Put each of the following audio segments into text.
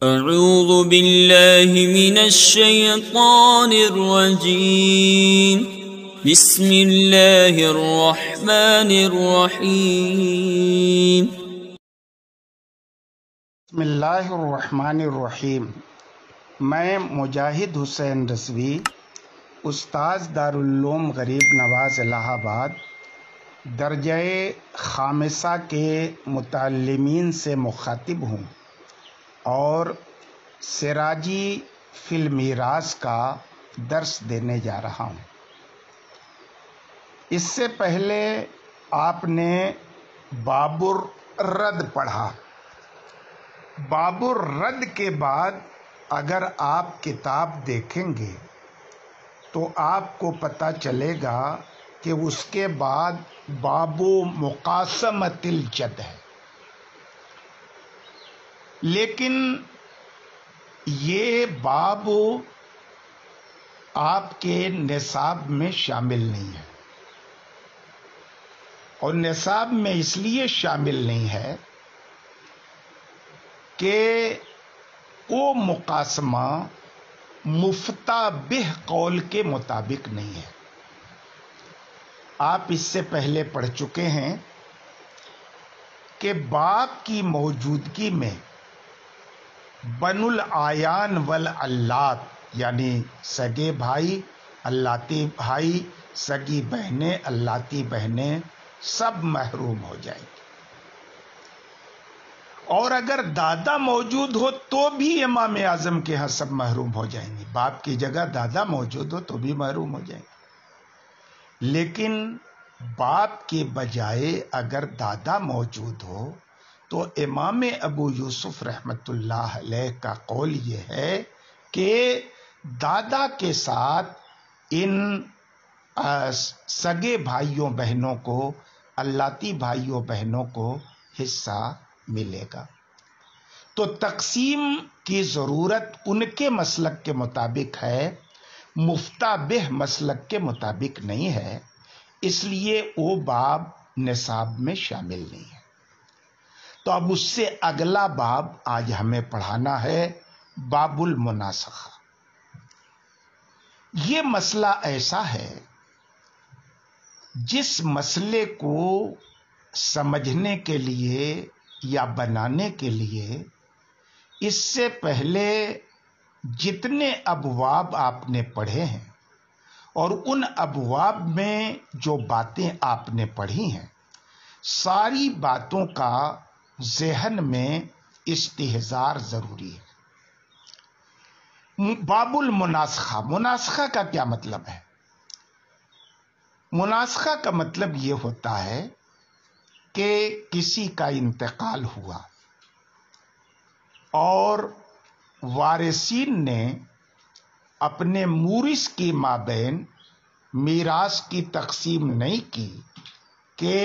اعوذ باللہ من الشیطان الرجیم بسم اللہ الرحمن الرحیم بسم اللہ الرحمن الرحیم۔ میں مجاہد حسین رضوی، استاذ دارالعلوم غریب نواز الہ آباد، درجہ خامسہ کے متعلمین سے مخاطب ہوں اور سراجی فی المیراث کا درس دینے جا رہا ہوں۔ اس سے پہلے آپ نے باب الرد پڑھا۔ باب الرد کے بعد اگر آپ کتاب دیکھیں گے تو آپ کو پتہ چلے گا کہ اس کے بعد باب مقاسمۃ الجد ہے، لیکن یہ باب آپ کے نصاب میں شامل نہیں ہے، اور نصاب میں اس لیے شامل نہیں ہے کہ وہ مقاسمہ مفتہ بہ قول کے مطابق نہیں ہے۔ آپ اس سے پہلے پڑھ چکے ہیں کہ باپ کی موجودگی میں بنو العیان والعلات یعنی سگے بھائی، علاتی بھائی، سگی بہنیں، علاتی بہنیں سب محروم ہو جائیں گے، اور اگر دادا موجود ہو تو بھی امام اعظم کے ہاں سب محروم ہو جائیں گے۔ باپ کی جگہ دادا موجود ہو تو بھی محروم ہو جائیں گے، لیکن باپ کے بجائے اگر دادا موجود ہو تو امام ابو یوسف رحمۃ اللہ علیہ کا قول یہ ہے کہ دادا کے ساتھ ان سگے بھائیوں بہنوں کو، علاتی بھائیوں بہنوں کو حصہ ملے گا۔ تو تقسیم کی ضرورت ان کے مسلک کے مطابق ہے، مفتہ بہ مسلک کے مطابق نہیں ہے، اس لیے وہ باب نصاب میں شامل نہیں ہے۔ تو اب اس سے اگلا باب آج ہمیں پڑھانا ہے، باب المناسخہ۔ یہ مسئلہ ایسا ہے جس مسئلے کو سمجھنے کے لیے یا بنانے کے لیے اس سے پہلے جتنے ابواب آپ نے پڑھے ہیں اور ان ابواب میں جو باتیں آپ نے پڑھی ہیں، ساری باتوں کا ذہن میں استحضار ضروری ہے۔ باب المناسخہ، مناسخہ کا کیا مطلب ہے؟ مناسخہ کا مطلب یہ ہوتا ہے کہ کسی کا انتقال ہوا اور وارثین نے اپنے مورث کی مابین میراث کی تقسیم نہیں کی کہ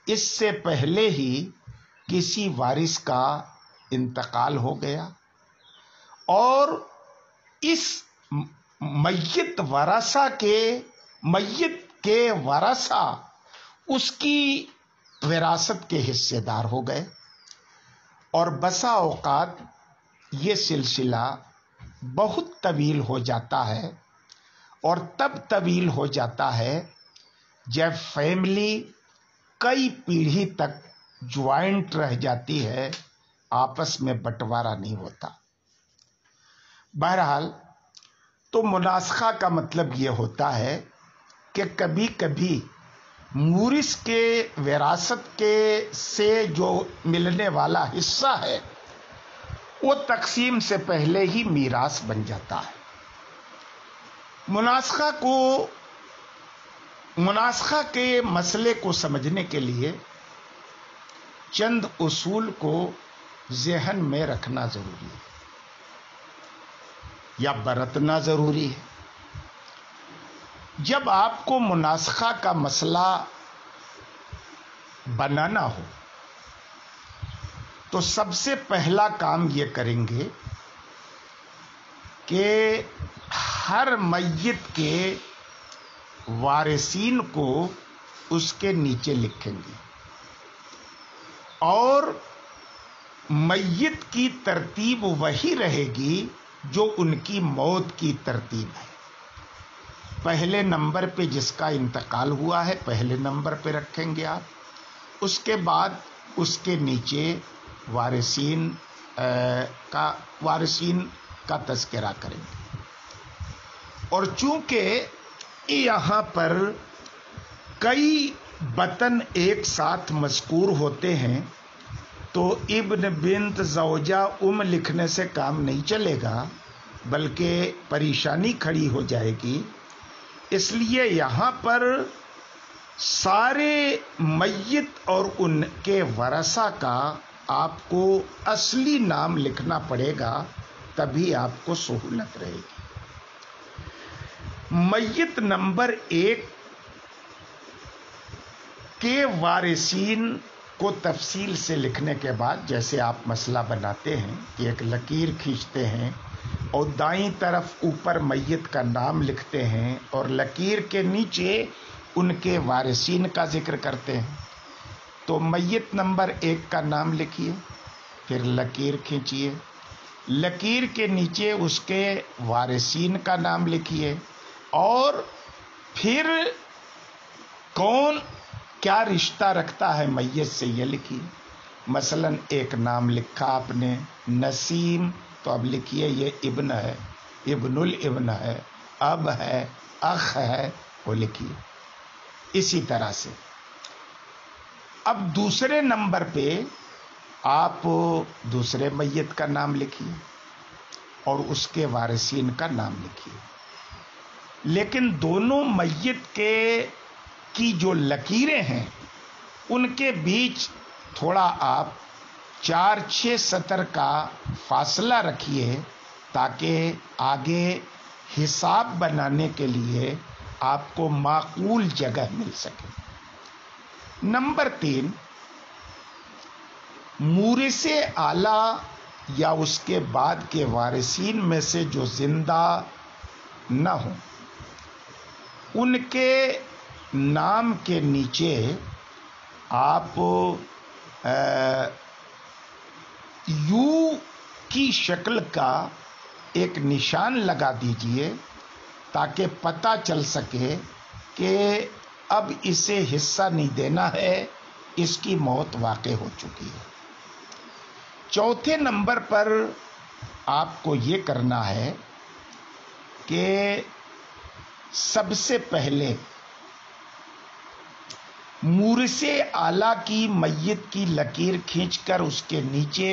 اس سے پہلے ہی کسی وارث کا انتقال ہو گیا، اور اس میت کے ورثہ اس کی وراثت کے حصے دار ہو گئے، اور بسا اوقات یہ سلسلہ بہت طویل ہو جاتا ہے، اور تب طویل ہو جاتا ہے جب فیملی کئی پیڑھی تک جوائنٹ رہ جاتی ہے، آپس میں بٹوارا نہیں ہوتا۔ بہرحال تو مناسخہ کا مطلب یہ ہوتا ہے کہ کبھی کبھی مورث کے وراثت کے سے جو ملنے والا حصہ ہے وہ تقسیم سے پہلے ہی میراث بن جاتا ہے۔ مناسخہ کے مسئلے کو سمجھنے کے لیے چند اصول کو ذہن میں رکھنا ضروری ہے یا برتنا ضروری ہے۔ جب آپ کو مناسخہ کا مسئلہ بنانا ہو تو سب سے پہلا کام یہ کریں گے کہ ہر میت کے وارثین کو اس کے نیچے لکھیں گے، اور میت کی ترتیب وہی رہے گی جو ان کی موت کی ترتیب ہے. پہلے نمبر پہ جس کا انتقال ہوا ہے پہلے نمبر پہ رکھیں گے آپ. اس کے بعد اس کے نیچے وارثین کا تذکرہ کریں گے. اور چونکہ یہاں پر کئی بطن ایک ساتھ مذکور ہوتے ہیں تو ابن بنت زوجہ لکھنے سے کام نہیں چلے گا، بلکہ پریشانی کھڑی ہو جائے گی. اس لیے یہاں پر سارے میت اور ان کے ورثہ کا آپ کو اصلی نام لکھنا پڑے گا، تبھی آپ کو سہولت رہے گی. میت نمبر 1 کے وارثین کو تفصیل سے لکھنے کے بعد، جیسے آپ مسئلہ بناتے ہیں کہ ایک لکیر کھینچتے ہیں اور دائیں طرف اوپر میت کا نام لکھتے ہیں اور لکیر کے نیچے ان کے وارثین کا ذکر کرتے ہیں. تو میت نمبر 1 کا نام لکھیے، پھر لکیر کھینچیے، لکیر کے نیچے اس کے وارثین کا نام لکھیے، اور پھر کون کیا رشتہ رکھتا ہے میت سے یہ لکھیے. مثلا ایک نام لکھا آپ نے نسیم، تو اب لکھیے یہ ابن ہے، ابن الابن ہے، اب ہے، اخ ہے، وہ لکھیے. اسی طرح سے اب دوسرے نمبر پہ آپ دوسرے میت کا نام لکھیے اور اس کے وارثین کا نام لکھیے. لیکن دونوں میت کی جو لکیریں ہیں ان کے بیچ تھوڑا آپ 4-6 سطر کا فاصلہ رکھیے تاکہ آگے حساب بنانے کے لیے آپ کو معقول جگہ مل سکے. نمبر 3، مورث اعلی یا اس کے بعد کے وارثین میں سے جو زندہ نہ ہوں ان کے نام کے نیچے آپ یو کی شکل کا ایک نشان لگا دیجئے تاکہ پتہ چل سکے کہ اب اسے حصہ نہیں دینا ہے، اس کی موت واقع ہو چکی ہے. چوتھے نمبر پر آپ کو یہ کرنا ہے کہ سب سے پہلے مورث اعلیٰ کی میت کی لکیر کھینچ کر اس کے نیچے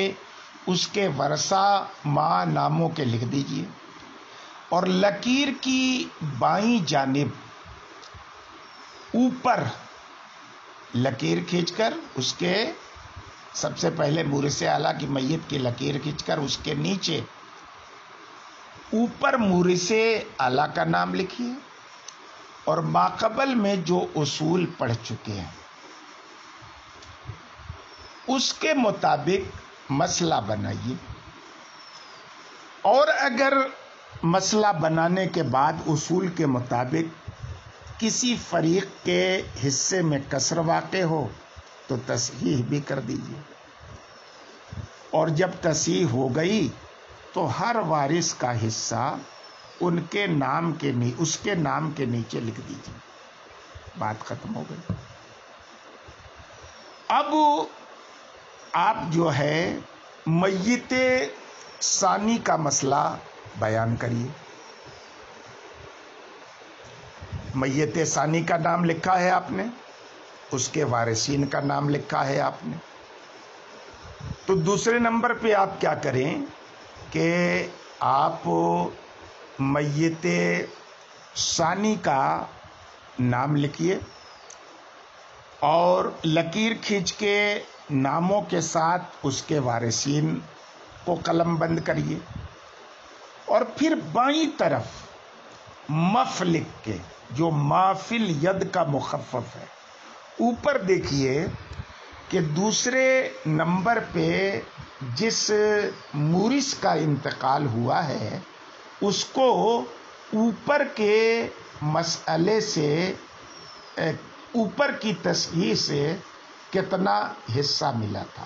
اس کے ورثہ ماں ناموں کے لکھ دیجئے، اور لکیر کی بائیں جانب اوپر لکیر کھینچ کر اس کے سب سے پہلے مورث اعلیٰ کی میت کی لکیر کھینچ کر اس کے نیچے اوپر مورث اعلیٰ کا نام لکھیے، اور ماقبل میں جو اصول پڑھ چکے ہیں اس کے مطابق مسئلہ بنائیے. اور اگر مسئلہ بنانے کے بعد اصول کے مطابق کسی فریق کے حصے میں کسر واقع ہو تو تصحیح بھی کر دیجیے، اور جب تصحیح ہو گئی تو ہر وارث کا حصہ ان کے نام کے اس کے نام کے نیچے لکھ دیجیے. بات ختم ہو گئی. اب آپ جو ہے میت ثانی کا مسئلہ بیان کریے. میت ثانی کا نام لکھا ہے آپ نے، اس کے وارثین کا نام لکھا ہے آپ نے، تو دوسرے نمبر پہ آپ کیا کریں کہ آپ میت ثانی کا نام لکھیے اور لکیر کھینچ کے ناموں کے ساتھ اس کے وارثین کو قلم بند کریے، اور پھر بائیں طرف مف لکھ کے، جو مافل ید کا مخفف ہے، اوپر دیکھیے کہ دوسرے نمبر پہ جس مورث کا انتقال ہوا ہے اس کو اوپر کے مسئلے سے، اوپر کی تصحیح سے کتنا حصہ ملا تھا.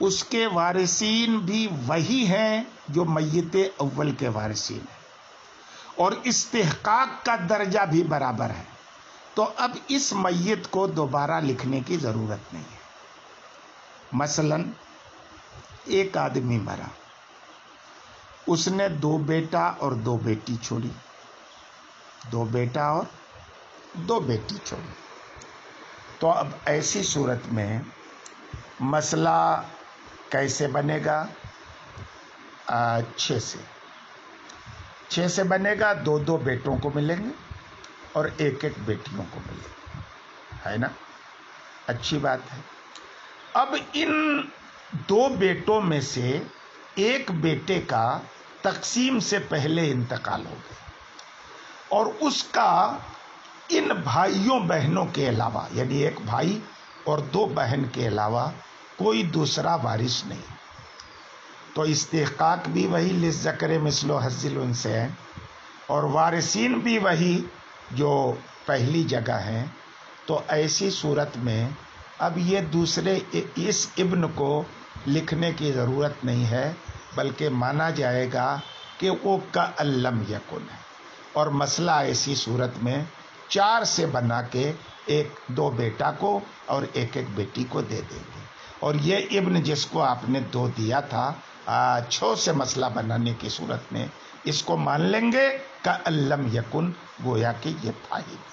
اس کے وارثین بھی وہی ہیں جو میت اول کے وارثین ہیں، اور استحقاق کا درجہ بھی برابر ہے، تو اب اس میت کو دوبارہ لکھنے کی ضرورت نہیں ہے۔ مثلا ایک آدمی مرا، اس نے 2 بیٹا اور 2 بیٹی چھوڑی، 2 بیٹا اور 2 بیٹی چھوڑی، تو اب ایسی صورت میں مسئلہ کیسے بنے گا؟ 6 سے بنے گا، 2 بیٹوں کو ملیں گے اور 1 بیٹیوں کو ملے گا، ہے نا؟ اچھی بات ہے۔ اب ان 2 بیٹوں میں سے 1 بیٹے کا تقسیم سے پہلے انتقال ہو گیا، اور اس کا ان بھائیوں بہنوں کے علاوہ، یعنی 1 بھائی اور 2 بہن کے علاوہ کوئی دوسرا وارث نہیں، تو استحقاق بھی وہی للذکر مثل حظ الانثیین، اور وارثین بھی وہی جو پہلی جگہ ہیں، تو ایسی صورت میں اب یہ دوسرے اس ابن کو لکھنے کی ضرورت نہیں ہے، بلکہ مانا جائے گا کہ وہ کأن لم یکن ہے، اور مسئلہ ایسی صورت میں 4 سے بنا کے 2 بیٹا کو اور 1 بیٹی کو دے دیں گے، اور یہ ابن جس کو آپ نے 2 دیا تھا 6 سے مسئلہ بنانے کی صورت میں اس کو مان لیں گے کأن لم یکن، گویا کہ یہ تھا ہی نہیں۔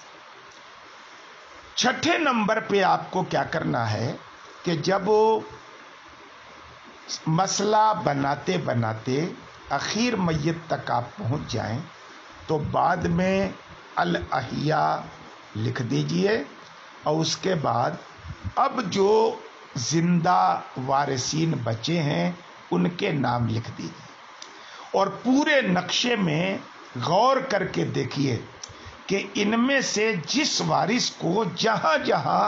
6 نمبر پہ آپ کو کیا کرنا ہے کہ جب مسئلہ بناتے بناتے اخیر میت تک آپ پہنچ جائیں تو بعد میں الاحیاء لکھ دیجئے، اور اس کے بعد اب جو زندہ وارثین بچے ہیں ان کے نام لکھ دیجئے، اور پورے نقشے میں غور کر کے دیکھیے کہ ان میں سے جس وارث کو جہاں جہاں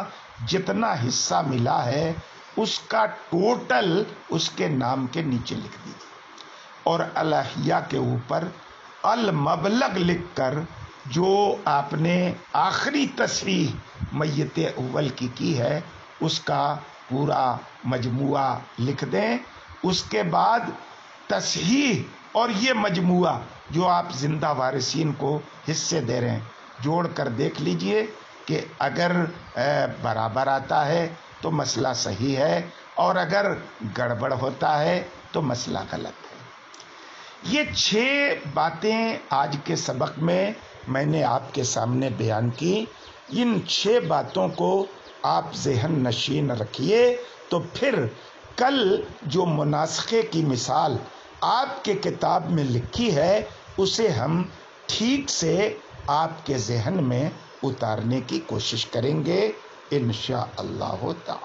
جتنا حصہ ملا ہے اس کا ٹوٹل اس کے نام کے نیچے لکھ دیجیے، اور الاحیاء کے اوپر المبلغ لکھ کر جو آپ نے آخری تصحیح میت اول کی ہے اس کا پورا مجموعہ لکھ دیں۔ اس کے بعد تصحیح اور یہ مجموعہ جو آپ زندہ وارثین کو حصے دے رہے ہیں جوڑ کر دیکھ لیجئے کہ اگر برابر آتا ہے تو مسئلہ صحیح ہے، اور اگر گڑبڑ ہوتا ہے تو مسئلہ غلط ہے۔ یہ 6 باتیں آج کے سبق میں نے آپ کے سامنے بیان کی۔ ان 6 باتوں کو آپ ذہن نشین رکھیے، تو پھر کل جو مناسخے کی مثال آپ کے کتاب میں لکھی ہے اسے ہم ٹھیک سے آپ کے ذہن میں اتارنے کی کوشش کریں گے انشاءاللہ تعالی۔